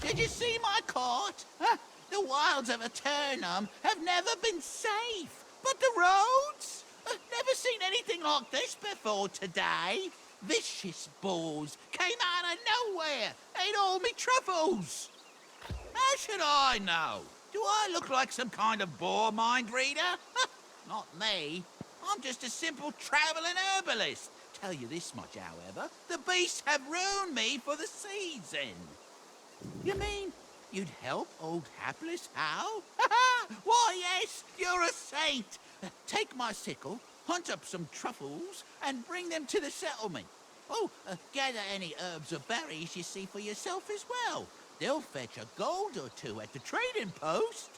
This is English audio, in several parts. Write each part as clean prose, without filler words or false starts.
Did you see my cart? Huh? The wilds of Eternum have never been safe. But the roads? Never seen anything like this before today. Vicious bulls came out of nowhere, ate all me truffles. How should I know? Do I look like some kind of boar mind reader? Not me. I'm just a simple travelling herbalist. Tell you this much, however, the beasts have ruined me for the season. You mean you'd help old hapless Hal? Why, yes, you're a saint. Take my sickle, hunt up some truffles, and bring them to the settlement. Oh, gather any herbs or berries you see for yourself as well. They'll fetch a gold or two at the trading post.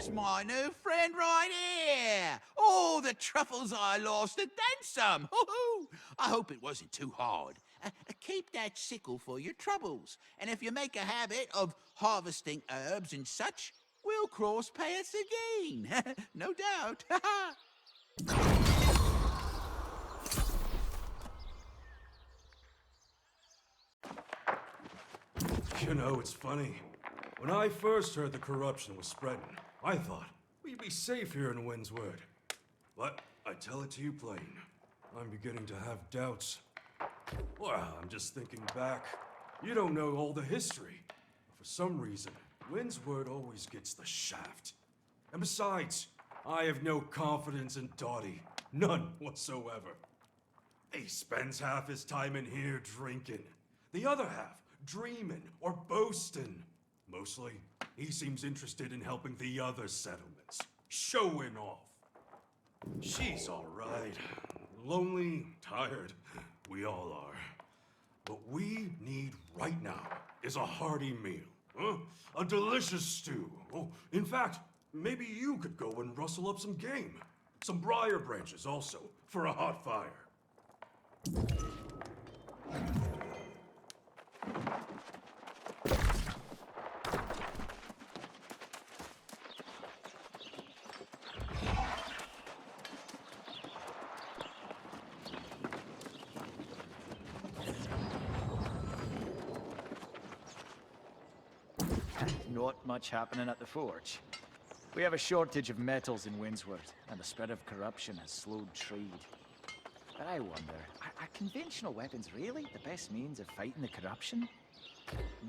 Here's my new friend right here. Oh, the truffles I lost and then some. Hoo-hoo. I hope it wasn't too hard. Keep that sickle for your troubles. And if you make a habit of harvesting herbs and such, we'll cross paths again. No doubt. You know, it's funny. When I first heard the corruption was spreading, I thought we'd be safe here in Windsward. But I tell it to you plain, I'm beginning to have doubts. Well, I'm just thinking back. You don't know all the history. For some reason, Windsward always gets the shaft. And besides, I have no confidence in Dottie. None whatsoever. He spends half his time in here drinking. The other half dreaming or boasting. Mostly, he seems interested in helping the other settlements. Showing off. She's alright. Lonely, tired. We all are. What we need right now is a hearty meal. Huh? A delicious stew. Oh, in fact, maybe you could go and rustle up some game. Some briar branches also, for a hot fire. Not much happening at the forge. We have a shortage of metals in Windsward, and the spread of corruption has slowed trade. But I wonder, are conventional weapons really the best means of fighting the corruption?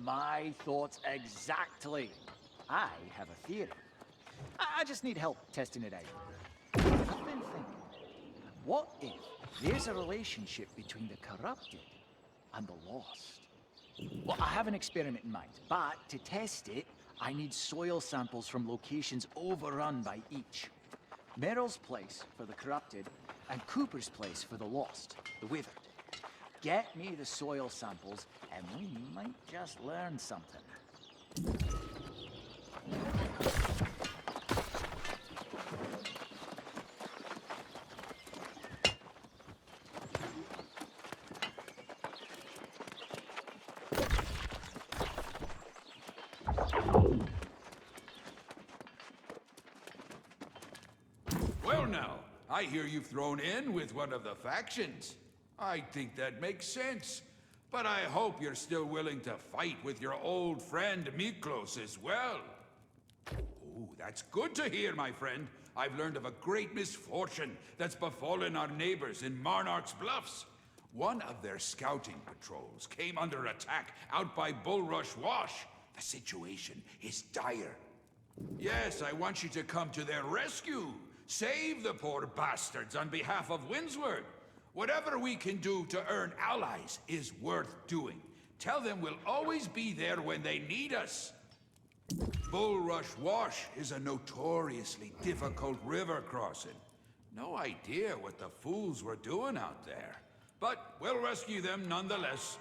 My thoughts exactly. I have a theory. I just need help testing it out. I've been thinking, what if there's a relationship between the corrupted and the lost? Well, I have an experiment in mind, but to test it, I need soil samples from locations overrun by each. Merrill's place for the corrupted, and Cooper's place for the lost, the withered. Get me the soil samples, and we might just learn something. Well now, I hear you've thrown in with one of the factions. I think that makes sense. But I hope you're still willing to fight with your old friend Miklos as well. Oh, that's good to hear, my friend. I've learned of a great misfortune that's befallen our neighbors in Marnark's Bluffs. One of their scouting patrols came under attack out by Bulrush Wash. The situation is dire. Yes, I want you to come to their rescue. Save the poor bastards on behalf of Windsward. Whatever we can do to earn allies is worth doing. Tell them we'll always be there when they need us. Bulrush Wash is a notoriously difficult river crossing. No idea what the fools were doing out there. But we'll rescue them nonetheless.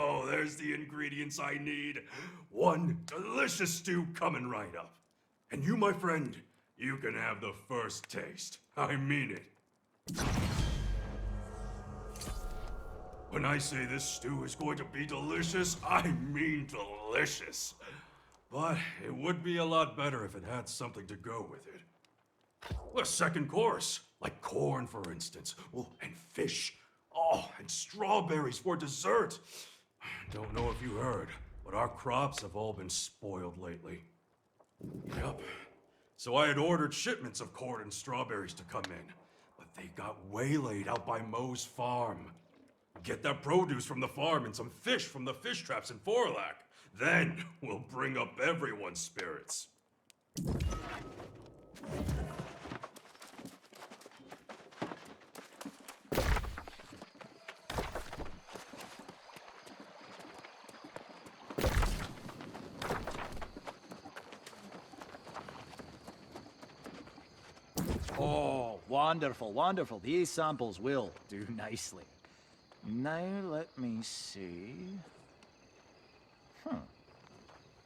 Oh, there's the ingredients I need. One delicious stew coming right up. And you, my friend, you can have the first taste. I mean it. When I say this stew is going to be delicious, I mean delicious. But it would be a lot better if it had something to go with it. A second course, like corn, for instance. Oh, and fish. Oh, and strawberries for dessert. Don't know if you heard, but our crops have all been spoiled lately. Yep. So I had ordered shipments of corn and strawberries to come in, but they got waylaid out by Moe's farm. Get that produce from the farm and some fish from the fish traps in Forlac. Then we'll bring up everyone's spirits. Oh, wonderful, wonderful. These samples will do nicely. Now, let me see.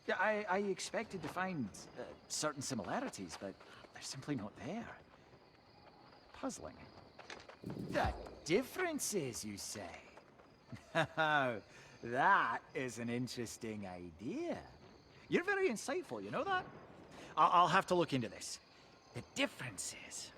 Yeah, I expected to find certain similarities, but they're simply not there. Puzzling. The differences, you say? That is an interesting idea. You're very insightful, you know that? I'll have to look into this. The differences.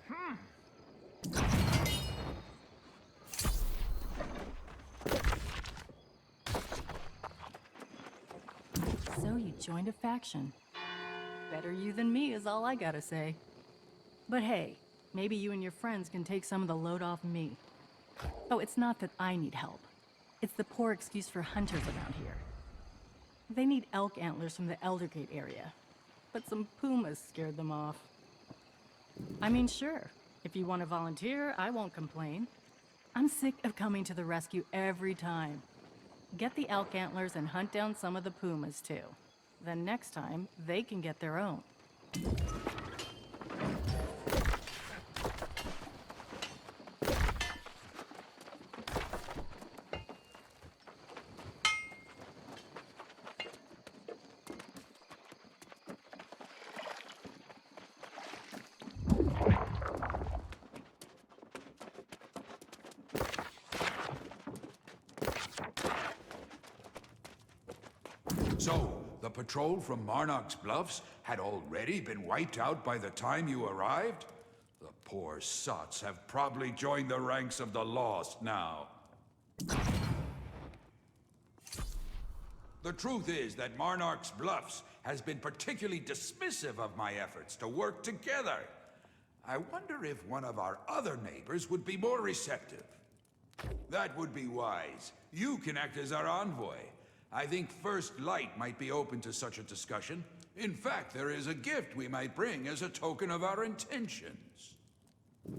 So you joined a faction. Better you than me is all I gotta say. But hey, maybe you and your friends can take some of the load off me. Oh, it's not that I need help. It's the poor excuse for hunters around here. They need elk antlers from the Eldergate area, but some pumas scared them off. I mean, sure, if you want to volunteer, I won't complain. I'm sick of coming to the rescue every time. Get the elk antlers and hunt down some of the pumas, too. Then next time, they can get their own. So, the patrol from Marnock's Bluffs had already been wiped out by the time you arrived? The poor sots have probably joined the ranks of the lost now. The truth is that Monarch's Bluffs has been particularly dismissive of my efforts to work together. I wonder if one of our other neighbors would be more receptive. That would be wise. You can act as our envoy. I think First Light might be open to such a discussion. In fact, there is a gift we might bring as a token of our intentions.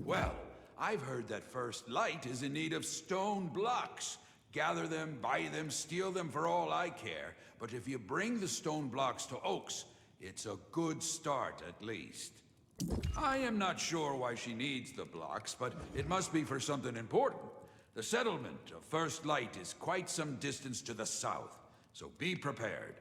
Well, I've heard that First Light is in need of stone blocks. Gather them, buy them, steal them for all I care. But if you bring the stone blocks to Oaks, it's a good start at least. I am not sure why she needs the blocks, but it must be for something important. The settlement of First Light is quite some distance to the south, so be prepared.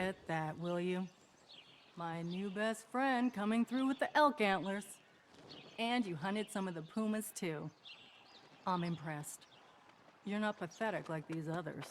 at that, will you? My new best friend coming through with the elk antlers. And you hunted some of the pumas, too. I'm impressed. You're not pathetic like these others.